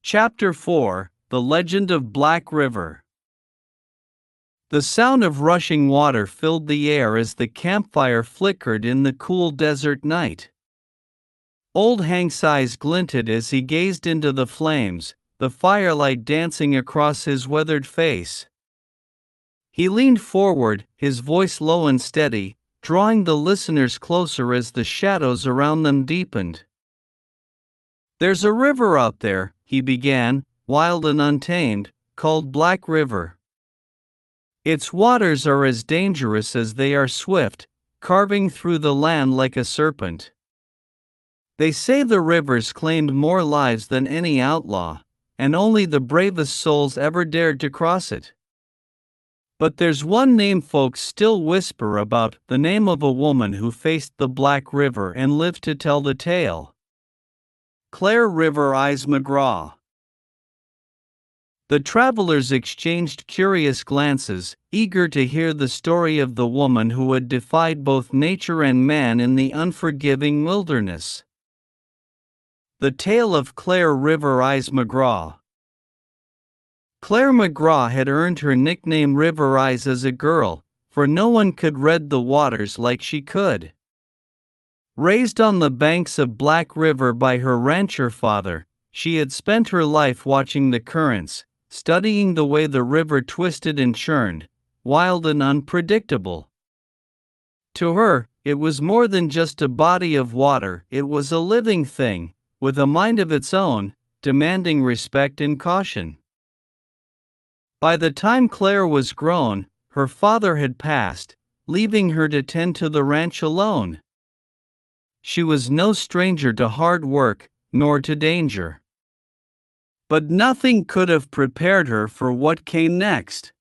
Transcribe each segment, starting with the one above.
Chapter 4: The Legend of Black River. The sound of rushing water filled the air as the campfire flickered in the cool desert night. Old Hank's eyes glinted as he gazed into the flames, the firelight dancing across his weathered face. He leaned forward, his voice low and steady, drawing the listeners closer as the shadows around them deepened. "There's a river out there," he began, "wild and untamed, called Black River. Its waters are as dangerous as they are swift, carving through the land like a serpent. They say the river's claimed more lives than any outlaw, and only the bravest souls ever dared to cross it. But there's one name folks still whisper about, the name of a woman who faced the Black River and lived to tell the tale. Claire River Eyes McGraw." The travelers exchanged curious glances, eager to hear the story of the woman who had defied both nature and man in the unforgiving wilderness. The tale of Claire River Eyes McGraw. Claire McGraw had earned her nickname River Eyes as a girl, for no one could read the waters like she could. Raised on the banks of Black River by her rancher father, she had spent her life watching the currents, studying the way the river twisted and churned, wild and unpredictable. To her, it was more than just a body of water, it was a living thing, with a mind of its own, demanding respect and caution. By the time Claire was grown, her father had passed, leaving her to tend to the ranch alone. She was no stranger to hard work, nor to danger. But nothing could have prepared her for what came next.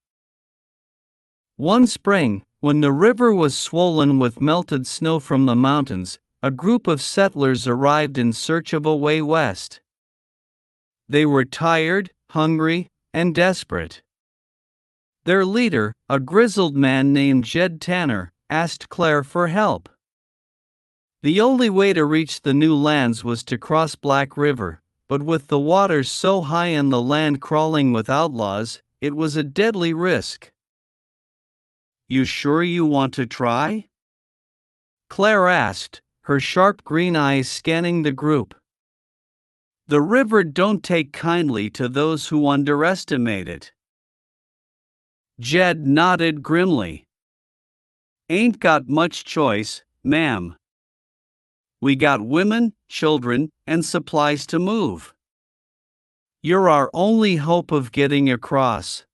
One spring, when the river was swollen with melted snow from the mountains, a group of settlers arrived in search of a way west. They were tired, hungry, and desperate. Their leader, a grizzled man named Jed Tanner, asked Claire for help. The only way to reach the new lands was to cross Black River, but with the waters so high and the land crawling with outlaws, it was a deadly risk. "You sure you want to try?" Claire asked, her sharp green eyes scanning the group. "The river don't take kindly to those who underestimate it." Jed nodded grimly. "Ain't got much choice, ma'am. We got women, children, and supplies to move. You're our only hope of getting across."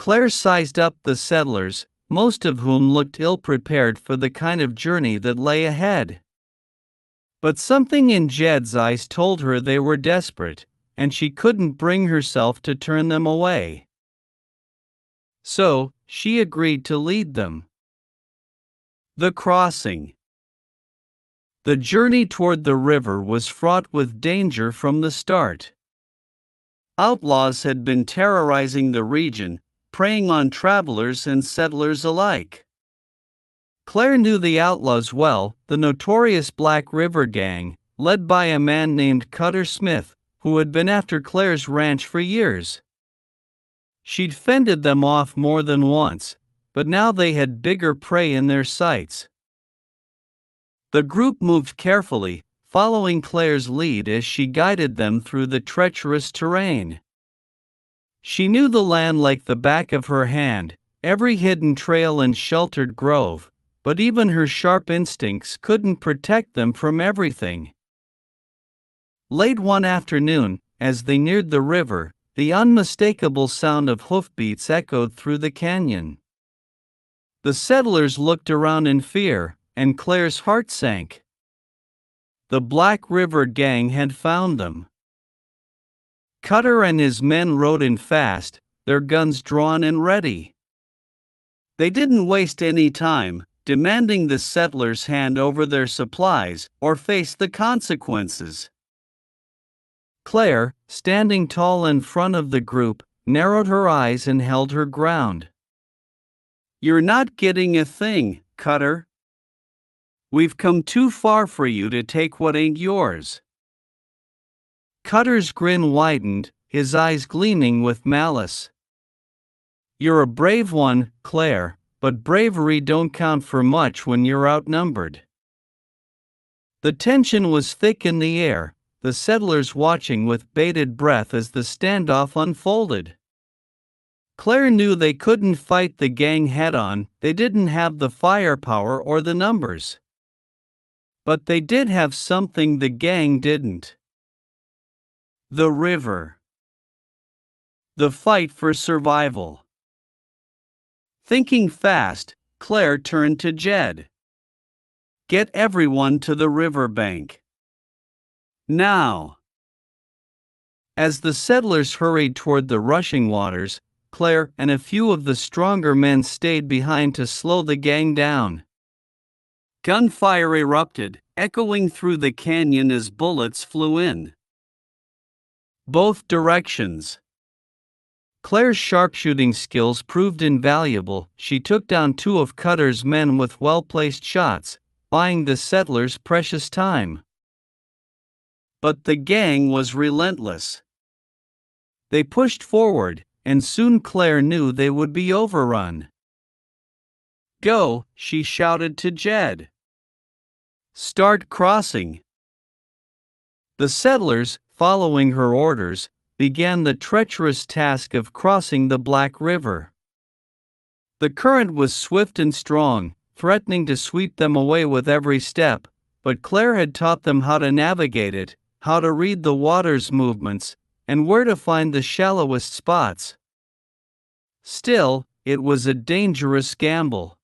Claire sized up the settlers, most of whom looked ill-prepared for the kind of journey that lay ahead. But something in Jed's eyes told her they were desperate, and she couldn't bring herself to turn them away. So, she agreed to lead them. The crossing. The journey toward the river was fraught with danger from the start. Outlaws had been terrorizing the region, preying on travelers and settlers alike. Claire knew the outlaws well, the notorious Black River Gang, led by a man named Cutter Smith, who had been after Claire's ranch for years. She'd fended them off more than once, but now they had bigger prey in their sights. The group moved carefully, following Claire's lead as she guided them through the treacherous terrain. She knew the land like the back of her hand, every hidden trail and sheltered grove, but even her sharp instincts couldn't protect them from everything. Late one afternoon, as they neared the river, the unmistakable sound of hoofbeats echoed through the canyon. The settlers looked around in fear, and Claire's heart sank. The Black River Gang had found them. Cutter and his men rode in fast, their guns drawn and ready. They didn't waste any time, demanding the settlers hand over their supplies or face the consequences. Claire, standing tall in front of the group, narrowed her eyes and held her ground. "You're not getting a thing, Cutter. We've come too far for you to take what ain't yours." Cutter's grin widened, his eyes gleaming with malice. "You're a brave one, Claire, but bravery don't count for much when you're outnumbered." The tension was thick in the air, the settlers watching with bated breath as the standoff unfolded. Claire knew they couldn't fight the gang head-on, they didn't have the firepower or the numbers. But they did have something the gang didn't. The river. The fight for survival. Thinking fast, Claire turned to Jed. "Get everyone to the riverbank. Now." As the settlers hurried toward the rushing waters, Claire and a few of the stronger men stayed behind to slow the gang down. Gunfire erupted, echoing through the canyon as bullets flew in both directions. Claire's sharpshooting skills proved invaluable. She took down 2 of Cutter's men with well-placed shots, buying the settlers precious time. But the gang was relentless. They pushed forward, and soon Claire knew they would be overrun. "Go," she shouted to Jed. "Start crossing." The settlers, following her orders, began the treacherous task of crossing the Black River. The current was swift and strong, threatening to sweep them away with every step, but Claire had taught them how to navigate it, how to read the water's movements, and where to find the shallowest spots. Still, it was a dangerous gamble.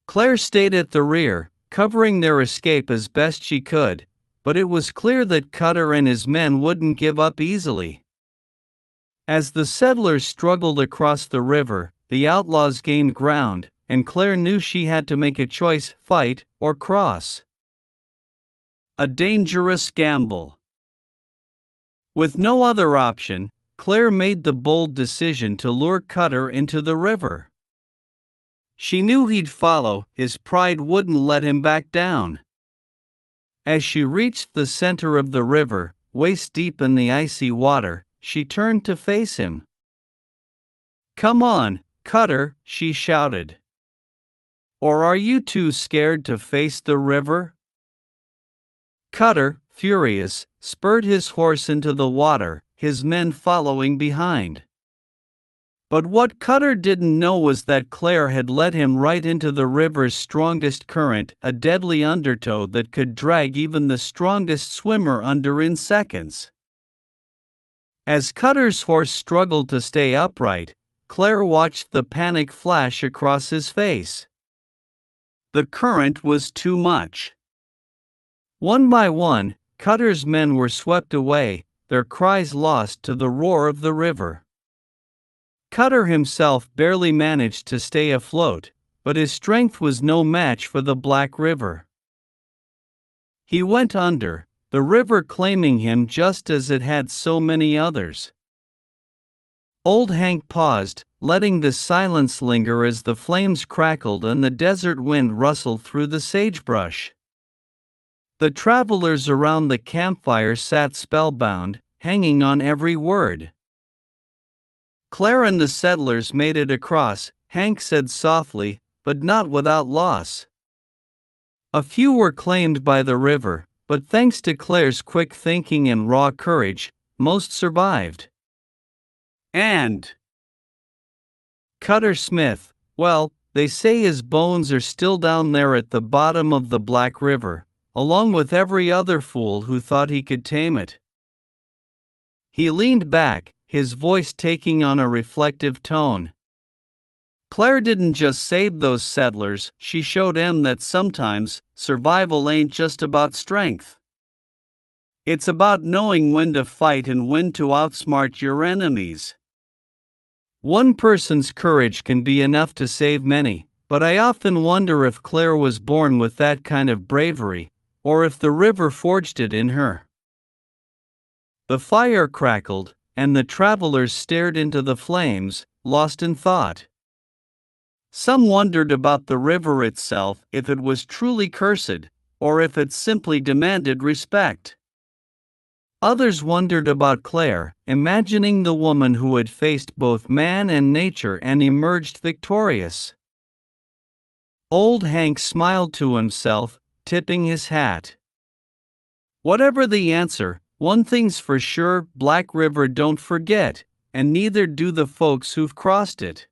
Claire stayed at the rear, covering their escape as best she could, but it was clear that Cutter and his men wouldn't give up easily. As the settlers struggled across the river, the outlaws gained ground, and Claire knew she had to make a choice: fight or cross. A dangerous gamble. With no other option, Claire made the bold decision to lure Cutter into the river. She knew he'd follow, his pride wouldn't let him back down. As she reached the center of the river, waist deep in the icy water, she turned to face him. "Come on, Cutter," she shouted. "Or are you too scared to face the river?" Cutter, furious, spurred his horse into the water, his men following behind. But what Cutter didn't know was that Claire had led him right into the river's strongest current, a deadly undertow that could drag even the strongest swimmer under in seconds. As Cutter's horse struggled to stay upright, Claire watched the panic flash across his face. The current was too much. One by one, Cutter's men were swept away, their cries lost to the roar of the river. Cutter himself barely managed to stay afloat, but his strength was no match for the Black River. He went under, the river claiming him just as it had so many others. Old Hank paused, letting the silence linger as the flames crackled and the desert wind rustled through the sagebrush. The travelers around the campfire sat spellbound, hanging on every word. Claire and the settlers made it across, Hank said softly, but not without loss. A few were claimed by the river, but thanks to Claire's quick thinking and raw courage, most survived. And Cutter Smith, well, they say his bones are still down there at the bottom of the Black River, along with every other fool who thought he could tame it. He leaned back, his voice taking on a reflective tone. Claire didn't just save those settlers, she showed him that sometimes, survival ain't just about strength. It's about knowing when to fight and when to outsmart your enemies. One person's courage can be enough to save many, but I often wonder if Claire was born with that kind of bravery, or if the river forged it in her. The fire crackled, and the travelers stared into the flames, lost in thought. Some wondered about the river itself, if it was truly cursed, or if it simply demanded respect. Others wondered about Claire, imagining the woman who had faced both man and nature and emerged victorious. Old Hank smiled to himself, tipping his hat. Whatever the answer, one thing's for sure, Black River don't forget, and neither do the folks who've crossed it.